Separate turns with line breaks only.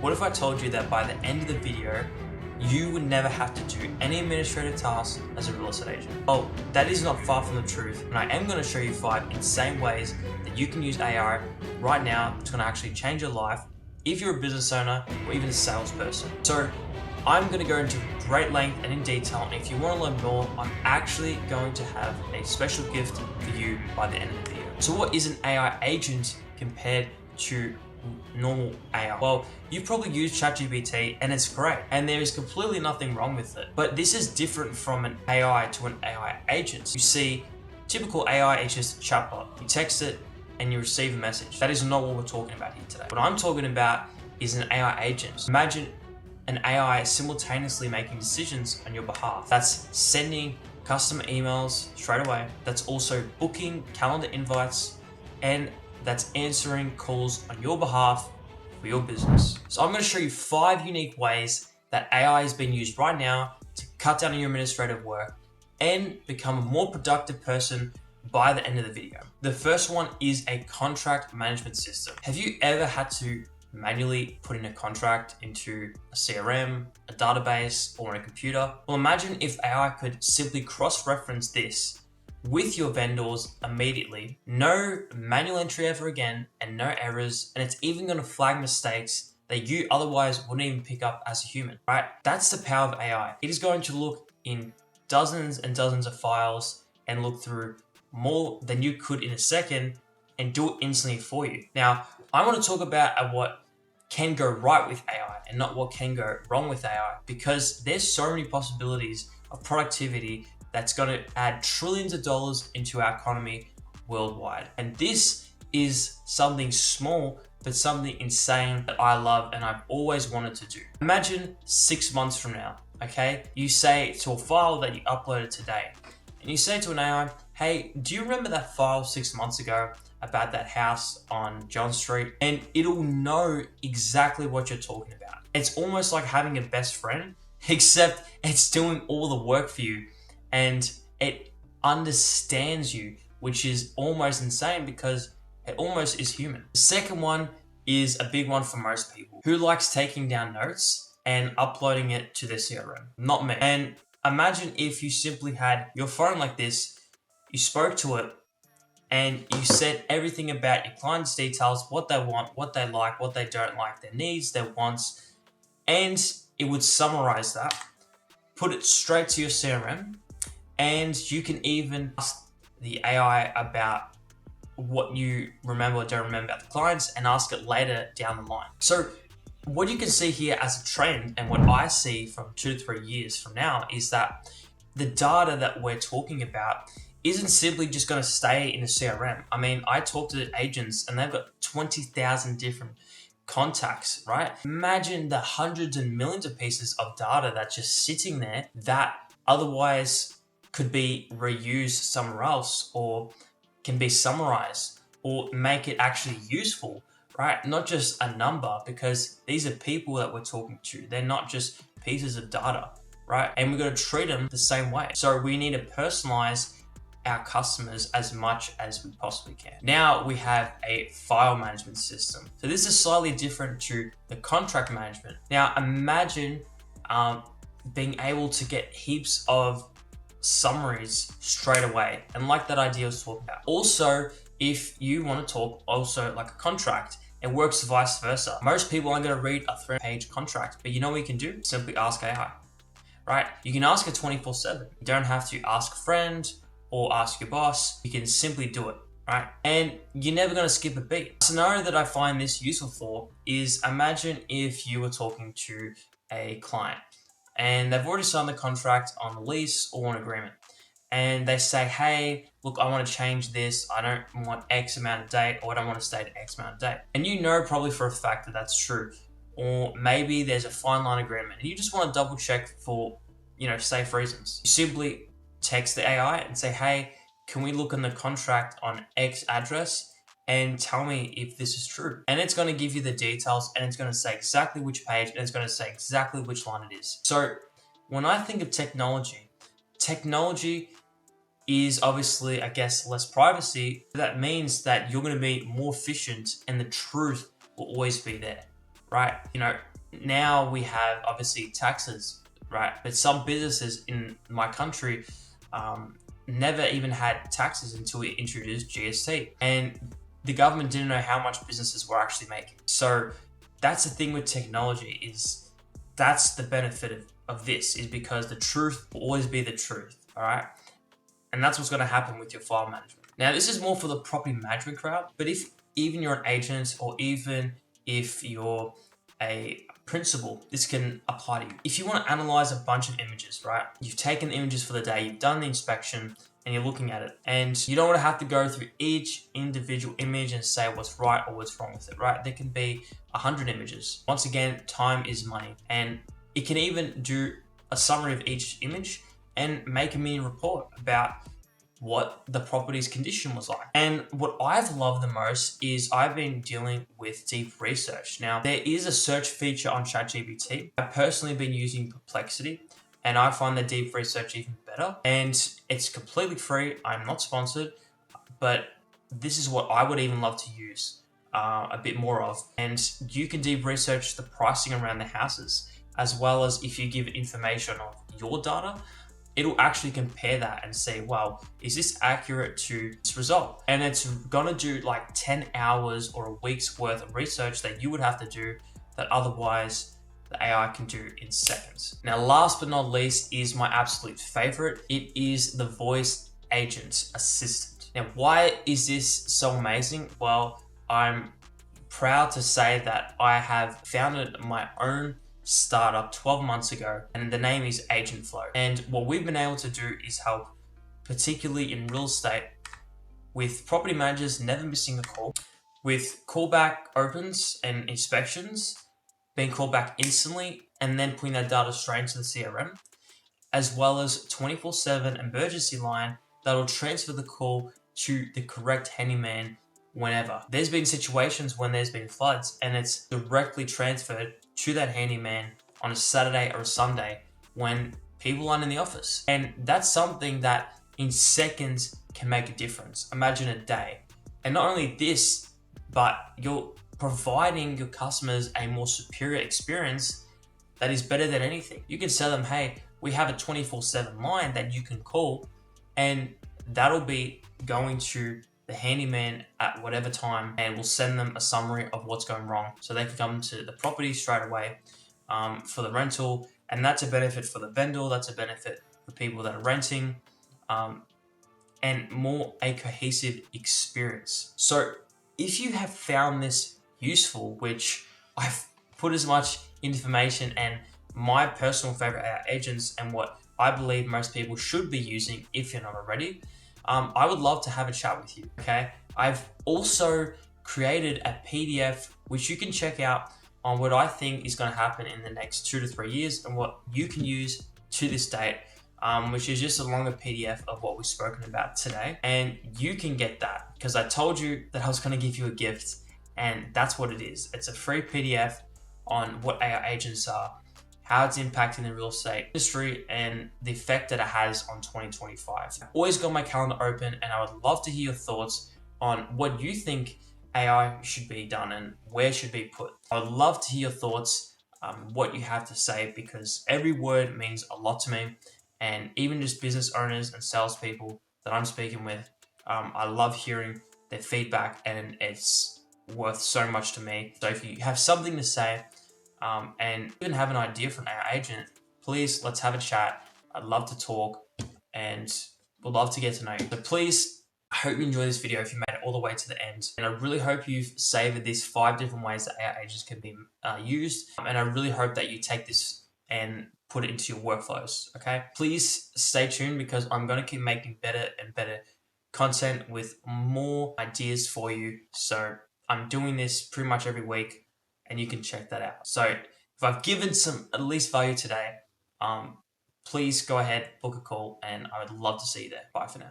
What if I told you that by the end of the video, you would never have to do any administrative tasks as a real estate agent? Well, that is not far from the truth, and I am going to show you 5 insane ways that you can use AI right now. It's going to actually change your life if you're a business owner or even a salesperson. So I'm going to go into great length and in detail, and if you want to learn more, I'm actually going to have a special gift for you by the end of the video. So what is an AI agent compared to normal AI? Well, you've probably used ChatGPT and it's great, and there is completely nothing wrong with it. But this is different from an AI to an AI agent. You see, typical AI is just a chatbot. You text it and you receive a message. That is not what we're talking about here today. What I'm talking about is an AI agent. Imagine an AI simultaneously making decisions on your behalf. That's sending customer emails straight away. That's also booking calendar invites, and that's answering calls on your behalf for your business. So I'm going to show you 5 unique ways that AI is being used right now to cut down on your administrative work and become a more productive person by the end of the video. The first one is a contract management system. Have you ever had to manually put in a contract into a CRM, a database, or on a computer? Well, imagine if AI could simply cross-reference this with your vendors immediately. No manual entry ever again, and no errors, and it's even going to flag mistakes that you otherwise wouldn't even pick up as a human, right? That's the power of AI. It is going to look in dozens and dozens of files and look through more than you could in a second and do it instantly for you. Now, I want to talk about what can go right with AI and not what can go wrong with AI, because there's so many possibilities of productivity that's going to add trillions of dollars into our economy worldwide. And this is something small, but something insane that I love and I've always wanted to do. Imagine 6 months from now, okay? You say to a file that you uploaded today, and you say to an AI, hey, do you remember that file 6 months ago about that house on John Street? And it'll know exactly what you're talking about. It's almost like having a best friend, except it's doing all the work for you and it understands you, which is almost insane because it almost is human. The second one is a big one for most people. Who likes taking down notes and uploading it to their CRM? Not me. And imagine if you simply had your phone like this, you spoke to it, and you said everything about your client's details, what they want, what they like, what they don't like, their needs, their wants, and it would summarize that, put it straight to your CRM, and you can even ask the AI about what you remember or don't remember about the clients and ask it later down the line. So what you can see here as a trend, and what I see from 2 to 3 years from now, is that the data that we're talking about isn't simply just going to stay in a CRM. I mean, I talk to agents and they've got 20,000 different contacts, right? Imagine the hundreds and millions of pieces of data that's just sitting there that otherwise could be reused somewhere else, or can be summarized, or make it actually useful, right? Not just a number, because these are people that we're talking to. They're not just pieces of data, right? And we've got to treat them the same way. So we need to personalize our customers as much as we possibly can. Now we have a file management system. So this is slightly different to the contract management. Now imagine being able to get heaps of summaries straight away, and like that idea I was talking about. Also, if you want to talk also like a contract, it works vice versa. Most people aren't going to read a 3-page contract, but you know what you can do? Simply ask AI, right? You can ask it 24/7. You don't have to ask a friend or ask your boss. You can simply do it, right? And you're never going to skip a beat. A scenario that I find this useful for is, imagine if you were talking to a client and they've already signed the contract on the lease or an agreement, and they say, hey, look, I want to change this. I don't want X amount of date, or I don't want to stay to X amount of date. And you know probably for a fact that that's true. Or maybe there's a fine line agreement and you just want to double check for, safe reasons. You simply text the AI and say, hey, can we look in the contract on X address and tell me if this is true? And it's going to give you the details, and it's going to say exactly which page, and it's going to say exactly which line it is. So when I think of technology is obviously, I guess, less privacy. That means that you're going to be more efficient and the truth will always be there, right? now we have obviously taxes, right? But some businesses in my country never even had taxes until we introduced GST, and the government didn't know how much businesses were actually making. So that's the thing with technology, is that's the benefit of this, is because the truth will always be the truth, all right? And that's what's going to happen with your file management. Now, this is more for the property management crowd, but if even you're an agent, or even if you're a principal, this can apply to you. If you want to analyze a bunch of images, right? You've taken the images for the day, you've done the inspection, and you're looking at it, and you don't want to have to go through each individual image and say what's right or what's wrong with it, right? There can be 100 images. Once again, time is money, and it can even do a summary of each image and make a mini report about what the property's condition was like. And what I've loved the most is I've been dealing with deep research. Now, there is a search feature on ChatGPT. I've personally been using Perplexity, and I find the deep research even better. And it's completely free. I'm not sponsored, but this is what I would even love to use a bit more of. And you can deep research the pricing around the houses, as well as if you give it information of your data, it'll actually compare that and say, well, is this accurate to this result? And it's gonna do like 10 hours or a week's worth of research that you would have to do that otherwise the AI can do in seconds. Now, last but not least is my absolute favorite. It is the voice agent assistant. Now, why is this so amazing? Well, I'm proud to say that I have founded my own startup 12 months ago, and the name is Agent Flow. And what we've been able to do is help, particularly in real estate, with property managers never missing a call, with callback opens and inspections being called back instantly, and then putting that data straight into the CRM, as well as 24/7 emergency line that'll transfer the call to the correct handyman whenever. There's been situations when there's been floods, and it's directly transferred to that handyman on a Saturday or a Sunday when people aren't in the office. And that's something that in seconds can make a difference. Imagine a day. And not only this, but you're providing your customers a more superior experience that is better than anything. You can tell them, hey, we have a 24/7 line that you can call, and that'll be going to the handyman at whatever time, and we'll send them a summary of what's going wrong so they can come to the property straight away for the rental. And that's a benefit for the vendor, that's a benefit for people that are renting, and more a cohesive experience. So if you have found this useful, which I've put as much information and my personal favorite AI agents and what I believe most people should be using if you're not already, I would love to have a chat with you, okay? I've also created a PDF which you can check out on what I think is going to happen in the next 2 to 3 years and what you can use to this date, which is just a longer PDF of what we've spoken about today. And you can get that because I told you that I was going to give you a gift, and that's what it is. It's a free PDF on what AI agents are, how it's impacting the real estate industry, and the effect that it has on 2025. I've always got my calendar open, and I would love to hear your thoughts on what you think AI should be done and where it should be put. I would love to hear your thoughts, what you have to say, because every word means a lot to me. And even just business owners and salespeople that I'm speaking with, I love hearing their feedback, and it's worth so much to me. So if you have something to say, and even have an idea for an AI agent, please let's have a chat. I'd love to talk, and would love to get to know you. So please, I hope you enjoy this video if you made it all the way to the end. And I really hope you've savored these 5 different ways that AI agents can be used. And I really hope that you take this and put it into your workflows, okay? Please stay tuned because I'm going to keep making better and better content with more ideas for you. So I'm doing this pretty much every week, and you can check that out. So if I've given some at least value today, please go ahead, book a call, and I would love to see you there. Bye for now.